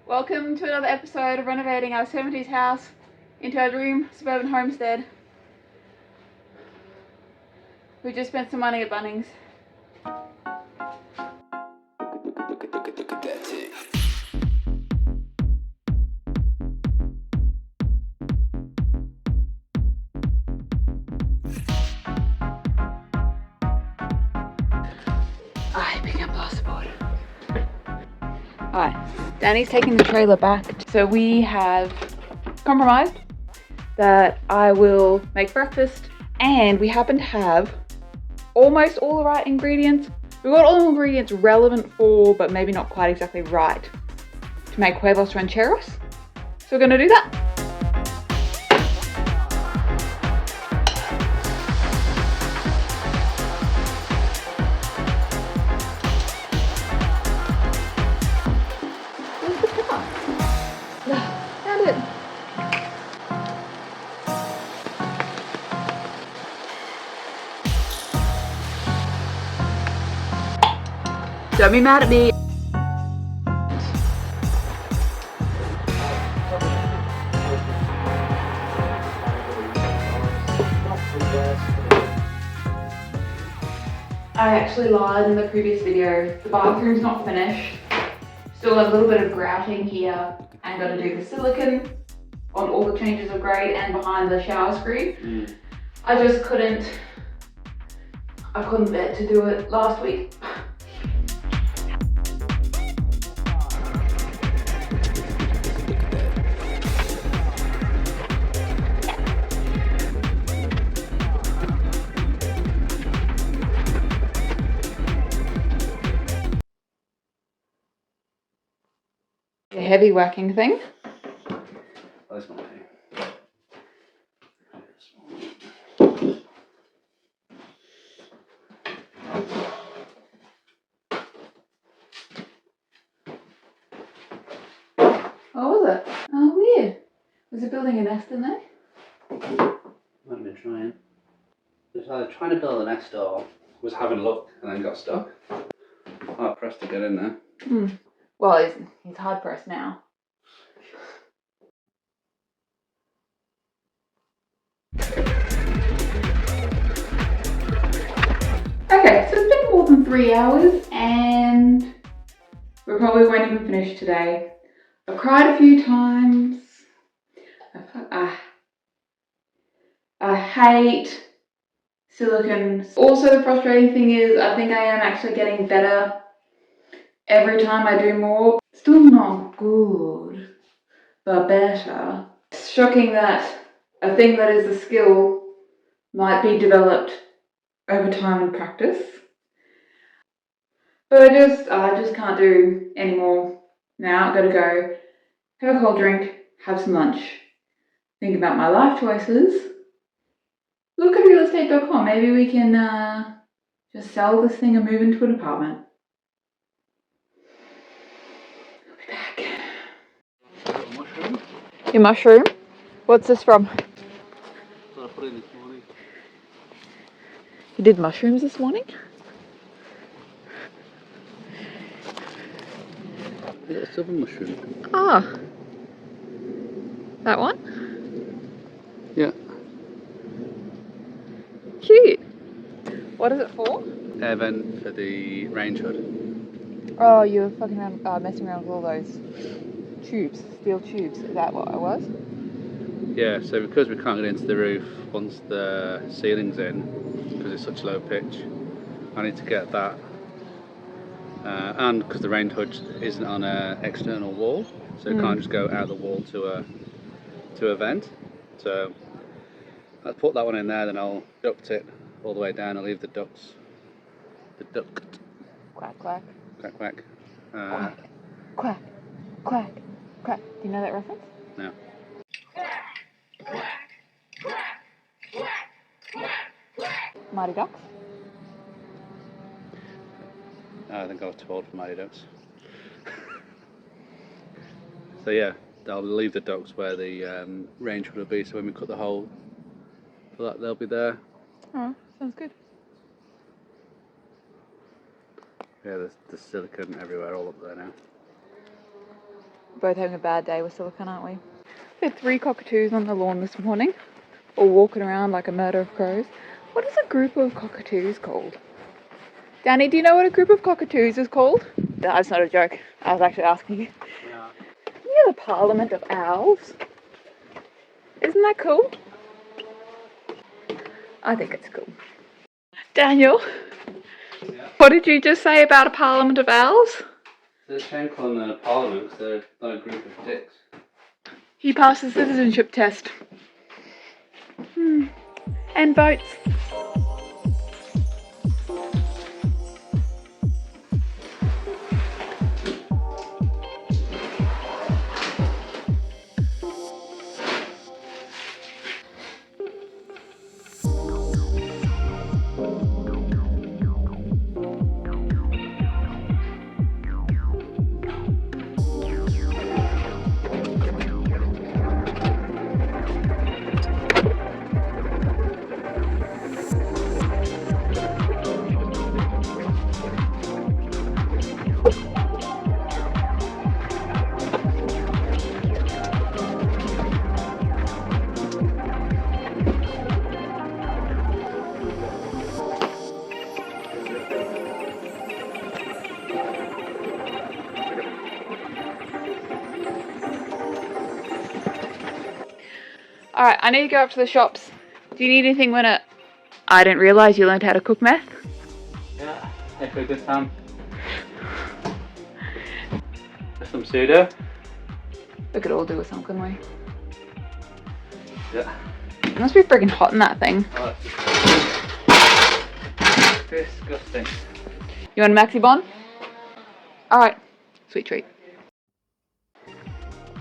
Welcome to another episode of renovating our 70s house into our dream suburban homestead. We just spent some money at Bunnings. I pick up plasterboard. Alright, Danny's taking the trailer back. So we have compromised that I will make breakfast, and we happen to have almost all the right ingredients. We've got all the ingredients relevant for, but maybe not quite exactly right, to make huevos rancheros. So we're gonna do that. Found it. Don't be mad at me. I actually lied in the previous video. The bathroom's not finished. Still a little bit of grouting here, and got to do the silicone on all the changes of grade and behind the shower screen. I just couldn't bear to do it last week. A heavy whacking thing. That's not me. What was it? Oh, weird. Was it building a nest in there? Might have been trying. It was either trying to build a nest or was having a look and then got stuck. Hard pressed to get in there. Well, he's hard pressed now. Okay, so it's been more than 3 hours and we probably won't even finish today. I've cried a few times. I hate silicone. Also, the frustrating thing is I think I am actually getting better every time I do more. Still not good, but better. It's shocking that a thing that is a skill might be developed over time and practice. But I just can't do anymore now. I've got to go have a cold drink, have some lunch, think about my life choices. Look at realestate.com. Maybe we can just sell this thing and move into an apartment. I'll be back. Mushroom? Your mushroom? What's this from? I put in this morning. You did mushrooms this morning? Is it a silver mushroom? Ah. That one? Yeah. Cute. What is it for? Air vent for the range hood. Oh, you were fucking around, messing around with all those tubes, steel tubes. Is that what it was? Yeah, so because we can't get into the roof once the ceiling's in, because it's such low pitch, I need to get that. And because the range hood isn't on an external wall, so it can't just go out the wall to a vent. So I'll put that one in there, then I'll duct it all the way down. I'll leave the ducts, the duct, Quack, quack. quack quack. Quack, quack, quack, quack. Do you know that reference? No. Mighty Ducks? I think I was too old for Mighty Ducks. So yeah, I'll leave the ducts where the range hood will be, so when we cut the hole for that, they'll be there. Oh, sounds good. Yeah, there's silicone everywhere, all up there now. We're both having a bad day with silicone, aren't we? We had 3 cockatoos on the lawn this morning, all walking around like a murder of crows. What is a group of cockatoos called? Danny, do you know what a group of cockatoos is called? That's not a joke. I was actually asking you. Yeah. You're the Parliament of Owls. Isn't that cool? I think it's cool. Daniel, Yeah. what did you just say about a Parliament of Owls? There's a shame calling them a parliament because they're not a group of dicks. He passed the citizenship test. And votes. Alright, I need to go up to the shops. Do you need anything when it... I didn't realise you learned how to cook meth. Yeah, hey, for a good time. There's some pseudo. We could all do with some, couldn't we? Yeah. It must be freaking hot in that thing. Oh, that's disgusting. You want a maxi bon? Alright, sweet treat.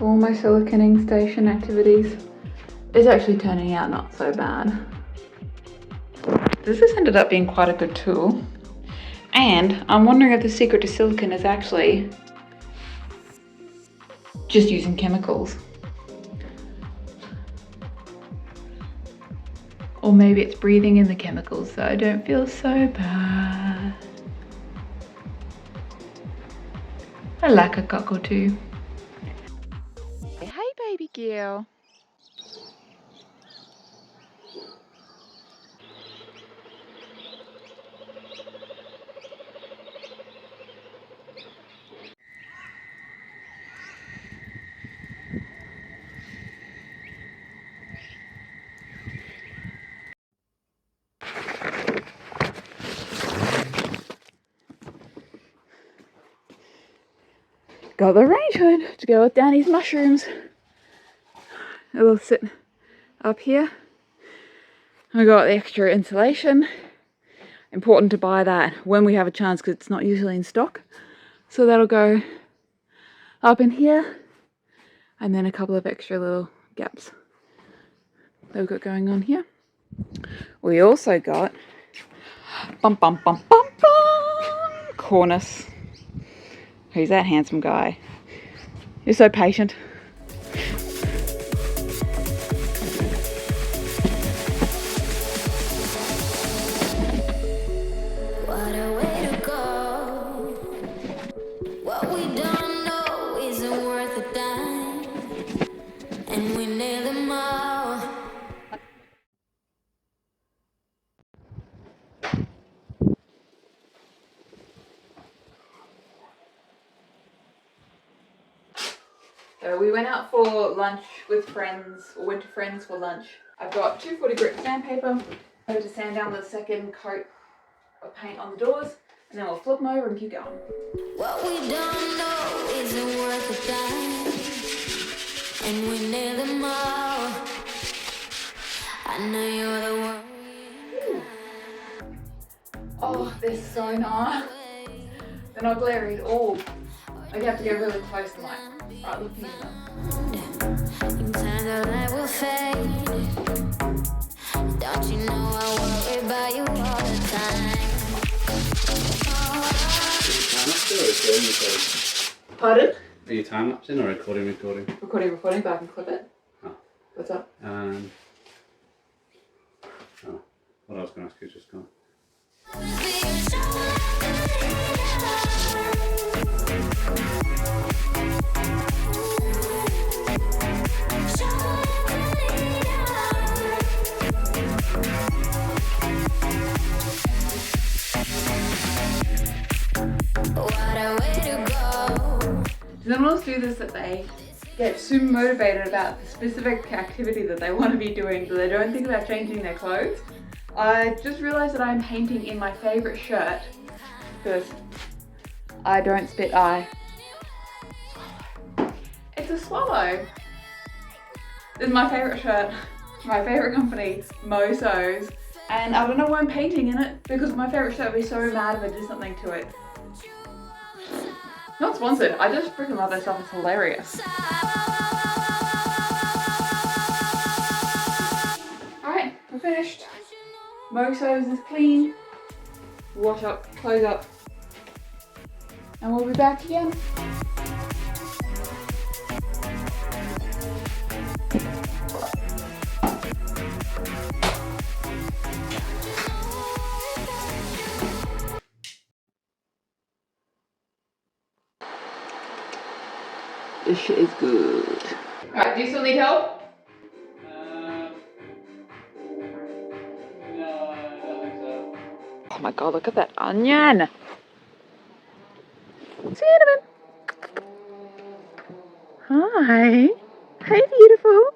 All my siliconing station activities is actually turning out not so bad. This has ended up being quite a good tool. And I'm wondering if the secret to silicone is actually just using chemicals. Or maybe it's breathing in the chemicals so I don't feel so bad. I like a cockatoo. Hey baby girl. Got the range hood to go with Danny's mushrooms. It'll sit up here. And we got the extra insulation. Important to buy that when we have a chance because it's not usually in stock. So that'll go up in here. And then a couple of extra little gaps that we've got going on here. We also got cornice. Who's that handsome guy? You're so patient. What a way to go. What we don't know isn't worth a dime. And we nail them all. So we went out for lunch with friends, or went to friends for lunch. I've got 240 grit sandpaper. I have to sand down the second coat of paint on the doors, and then we'll flip them over and keep going. What we don't know isn't worth a dime. And we nail them all. I know you're the one. Oh, they're so nice. They're not glary at all. Like you have to get really close and like, right, looking at them. In time the light will fade. Don't you know I worry about you all the time. Pardon? Are you time lapsing or recording? Recording, but I can clip it. Oh. What's up? Oh, what I was going to ask you is just gone. Does anyone else do this, that they get super motivated about the specific activity that they want to be doing, but they don't think about changing their clothes? I just realized that I'm painting in my favorite shirt because I don't spit eye. It's a swallow. This is my favorite shirt, my favorite company, Moso's, and I don't know why I'm painting in it because my favorite shirt would be so mad if I did something to it. Not sponsored, I just freaking love this stuff, it's hilarious. Alright, we're finished. Moso's is clean. Wash up, close up, and we'll be back again. This shit is good. Alright, do you still need help? No, I don't think so. Oh my god, look at that onion. See you in a minute. Hi. Hey, beautiful.